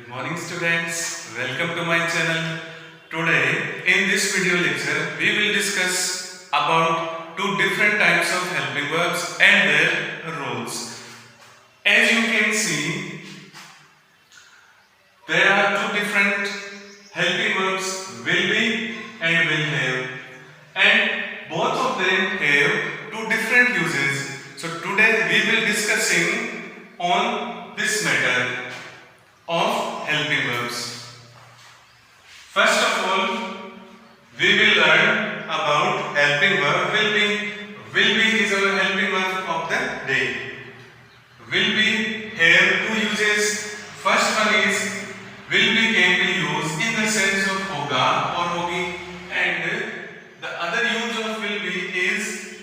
Morning students, welcome to my channel. Today in this video lecture we will discuss about two different types of helping verbs and their roles. As you can see, there are two different helping verbs, will be and will have, and both of them have two different uses. So today we will discussing on this matter of helping verbs. First of all, we will learn about helping verb will be. Will be is our helping verb of the day. Will be have two uses. First one is will be can be used in the sense of hoga or hogi, and the other use of will be is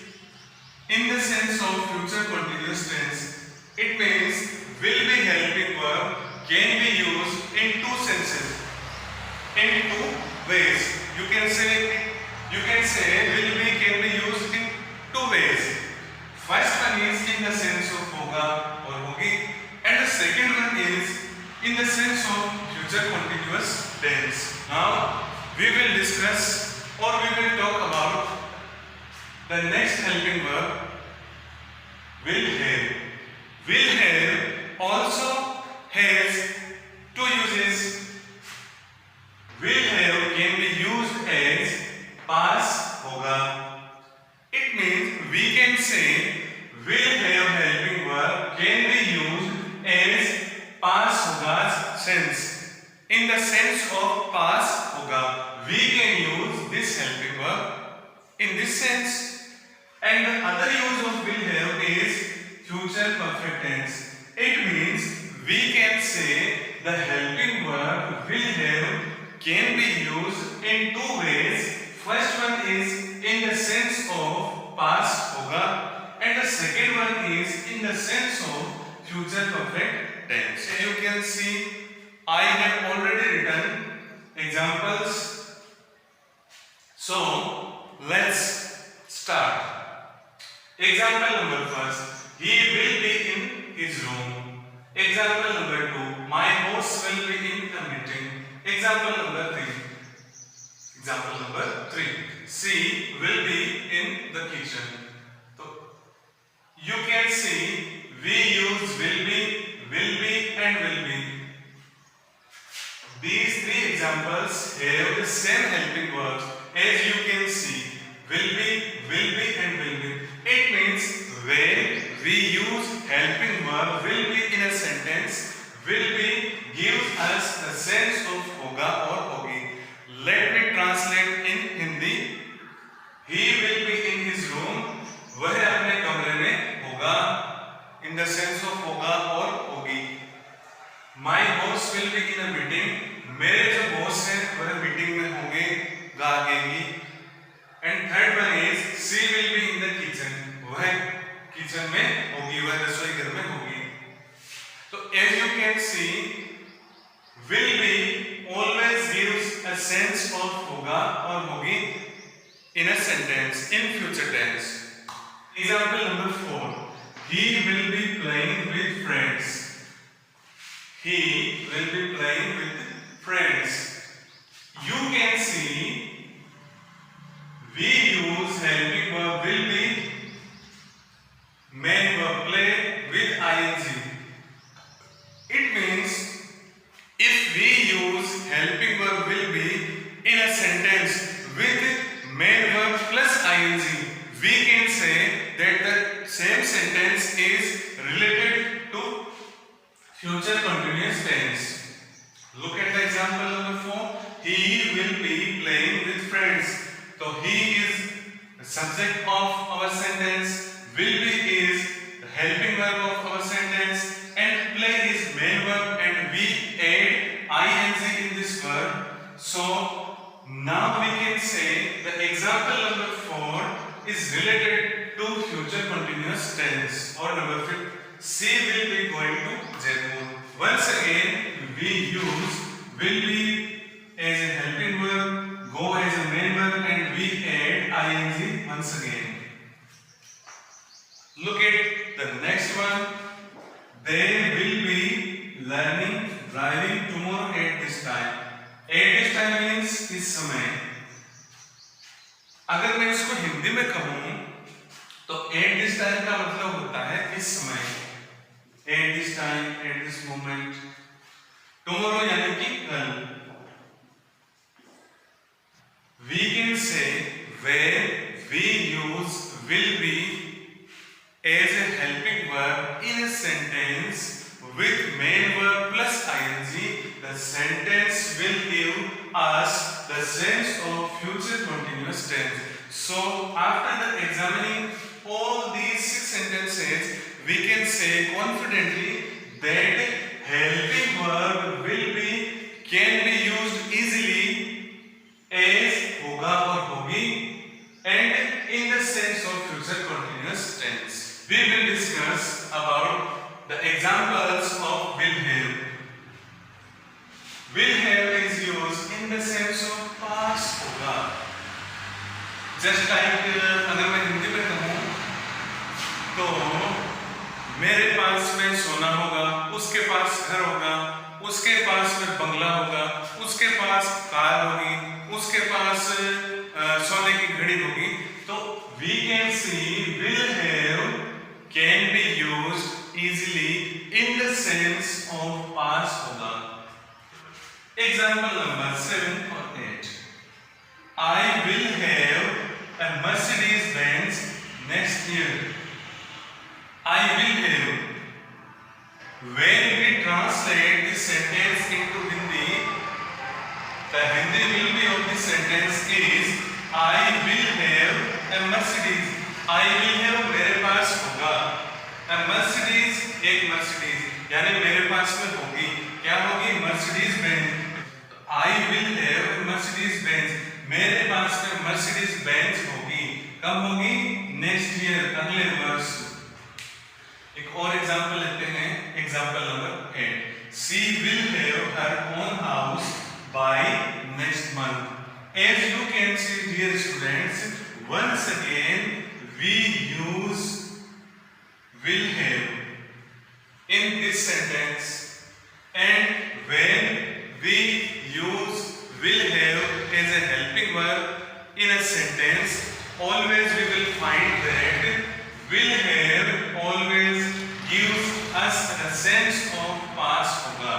in the sense of future continuous tense. It means will be helping verb can be used in two senses, in two ways. You can say will be can be used in two ways. First one is in the sense of hoga or hogi, and the second one is in the sense of future continuous tense. Now we will discuss or we will talk about the next helping verb, will have. Will have also has two uses. Will have can be used as past hoga. It means we can say will have helping verb can be used as past hoga's sense. In the sense of past hoga, we can use this helping verb in this sense. And the other use of will have is future perfect tense. It means we can say the helping verb will have can be used in two ways. First one is in the sense of past hoga, and the second one is in the sense of future perfect tense. As you can see, I have already written examples. So let's start. Example number first, he will be in his room. Example number two, my boss will be in a meeting. Example number three, she will be in the kitchen. So you can see we use will be and will be. These three examples have the same helping verbs. As you can see, will be and will be. It means when we use helping verb will be in a sentence, will be gives us the sense of hoga or hogi. Let me translate in Hindi. He will be in his room. वह अपने कमरे में होगा. In the sense of hoga or hogi. My boss will be in a meeting. मेरे जो boss हैं वह meeting में होंगे, गाएंगी. And third one is she will be in the kitchen. वह किचन में होगी, वह रसोई घर में होगी. तो as you can see, will be always gives a sense of hoga or hogi in a sentence in future tense. Example number 4, he will be playing with friends. He will be playing with friends. You can see we use helping verb will be, main verb play with ing. It means if we use helping verb will be in a sentence with main verb plus ing, we can say that the same sentence is related to future continuous tense. Look at the example number 4. He will be playing with friends. So he is the subject of our sentence, will be is the helping verb of our sentence, and play is main verb, and we add ing in this verb. So now we can say the example number 4 is related to future continuous tense. Or number 5, she will be going to Jaipur. Once again we use will be as a helping verb, go as a main verb, and we add ing once again. Look at the next one. They will be learning driving tomorrow at this time. At this time means इस समय. अगर मैं इसको हिंदी में कहूँ तो at this time का मतलब होता है इस समय. At this time, at this moment. Tomorrow यानी कि कल. We can say where we use will be as a helping verb in a sentence with main verb plus ing. The sentence will give us the sense of future continuous tense. So after examining all these 6 sentences, we can say confidently that helping verb will be can be used easily as होगा और होगी and in the sense of future continuous tense. We will discuss about the examples of will have. Will have is used in the sense of past होगा. Just like अगर मैं हिंदी में कहूँ तो मेरे पास में सोना होगा, उसके पास घर होगा, उसके पास में बंगला होगा, उसके पास कार होगी, उसके पास सोने की घड़ी होगी. तो we can see will have can be used easily in the sense of past होगा. Example number 7 or 8. I will have a Mercedes Benz next year. I will have. When we translate this sentence into Hindi, the Hindi will be of this sentence is I will have a Mercedes. I will have मेरे पास होगा. A Mercedes एक Mercedes यानी मेरे पास में होगी. क्या होगी? Mercedes Benz. I will have a Mercedes Benz. मेरे पास में Mercedes Benz होगी. कब होगी? Next year अगले वर्ष. एक और एग्जाम्पल लेते हैं. Example number 8. She will have her own house by next month. As you can see, dear students, once again we use will have in this sentence, and when we use will have as a helping verb in a sentence, always we will find that will have always gives us a sense of past होगा.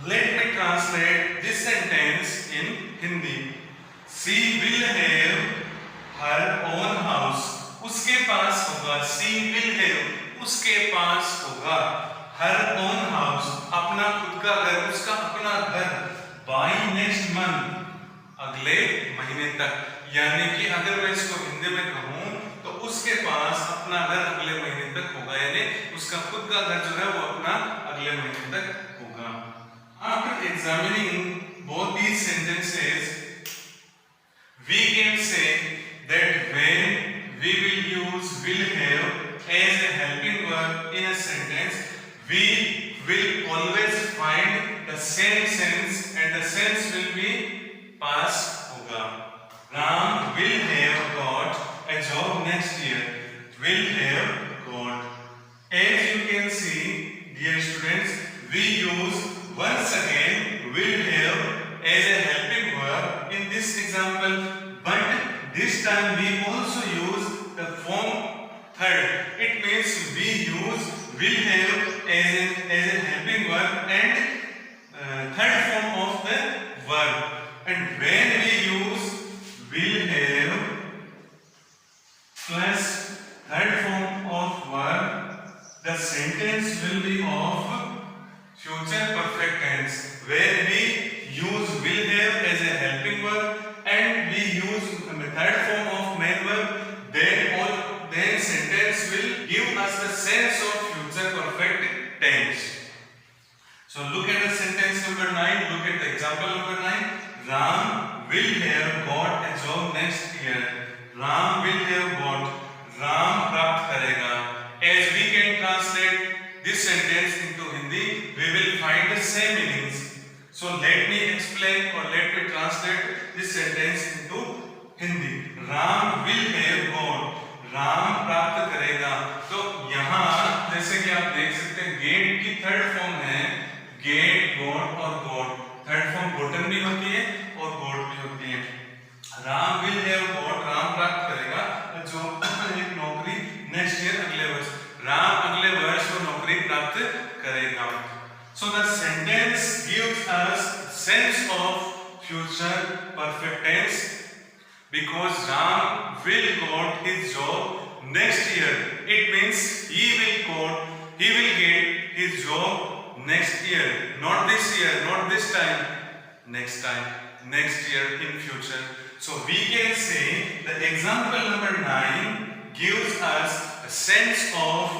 Let me translate this sentence in Hindi. She will have her own house. उसके पास होगा. She will have उसके पास होगा. Her own house अपना खुद का घर, उसका अपना घर. By next month अगले महीने तक. यानी कि अगर मैं इसको हिंदी में कहूँ तो उसके पास अपना घर अगले महीने तक होगा. यानी उसका खुद का घर जो है वो अपना अगले महीने तक होगा. After examining both these sentences, we can say that when we will use will have as a helping verb in a sentence, we will always find the same sense and the sense will be past होगा. Ram will have got a job next year. Will have got. As you can see, dear students, we use once again will have as a helping verb in this example, but this time we also use the form third. It means we use will have as a helping verb and third form of the verb. And when we use will have plus third form of verb, the sentence will be of future perfect tense, where we use will have as a helping verb and we use the third form of main verb, then sentence will give us the sense of future perfect tense. So look at the sentence number 9, look at the example number 9. Ram will have got a job next year. Ram will have got. Ram प्राप्त करेगा. As we can translate this sentence into Hindi, we will find the same meanings. So let me explain or let me translate this sentence into Hindi. Ram will have got. Ram प्राप्त करेगा. तो यहाँ जैसे कि आप देख सकते हैं गेट की थर्ड फॉर्म है भी होती है और गॉट भी होती है। Ram will have got, Ram प्राप्त करेगा जो एक नौकरी नेक्स्ट ईयर, अगले वर्ष। राम अगले वर्ष वो नौकरी प्राप्त करेगा। So the sentence gives us sense of future perfect tense because Ram will got his job next year. It means he will get his job next year, not this year, not this time, next time, next year in future. So we can say the example number 9 gives us a sense of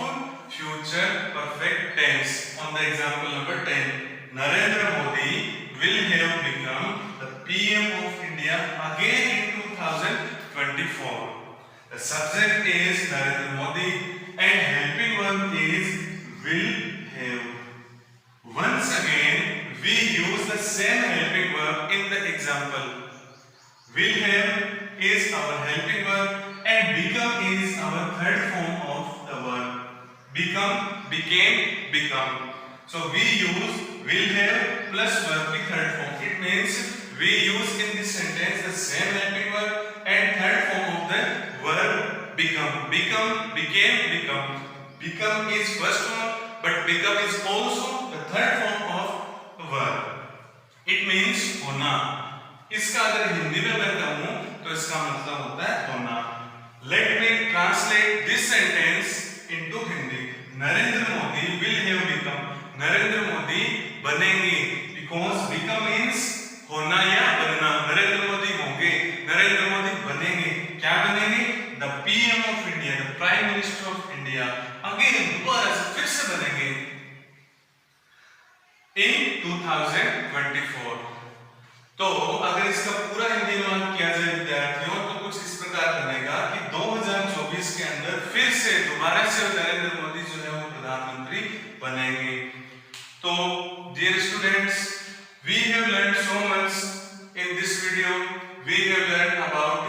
future perfect tense. On the example number 10, Narendra Modi will have become the PM of India again in 2024. The subject is Narendra Modi and helping verb is will have. Once again, we use the same helping verb in the example. Will have is our helping verb and become is our third form of the verb. Become, became, become. So we use will have plus verb the third form. It means we use in this sentence the same helping verb and third form of the verb become. Become, became, become. Become is first form, but become is also the third form of verb. It means होना. इसका अगर हिंदी में मैं कहूँ तो इसका मतलब होता है होना. Let me translate this sentence into Hindi. Narendra Modi will have become. Narendra Modi बनेंगे because become means होना या बनना। नरेंद्र मोदी होंगे, नरेंद्र मोदी बनेंगे, क्या बनेंगे? The PM of India, the prime minister of India, again दोबारा से फिर से बनेंगे इन 2024। तो अगर इसका पूरा हिंदी अनुवाद किया जाए विद्यार्थियों तो कुछ इस प्रकार बनेगा कि 2024 के अंदर फिर से दोबारा से नरेंद्र मोदी जो है वो प्रधानमंत्री बनेंगे। तो dear students, we have learned so much in this video. We have learned about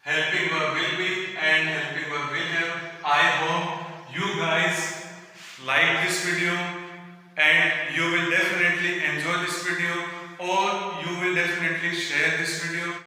helping verb will be and helping verb will have. I hope you guys like this video and you will definitely enjoy this video or you will definitely share this video.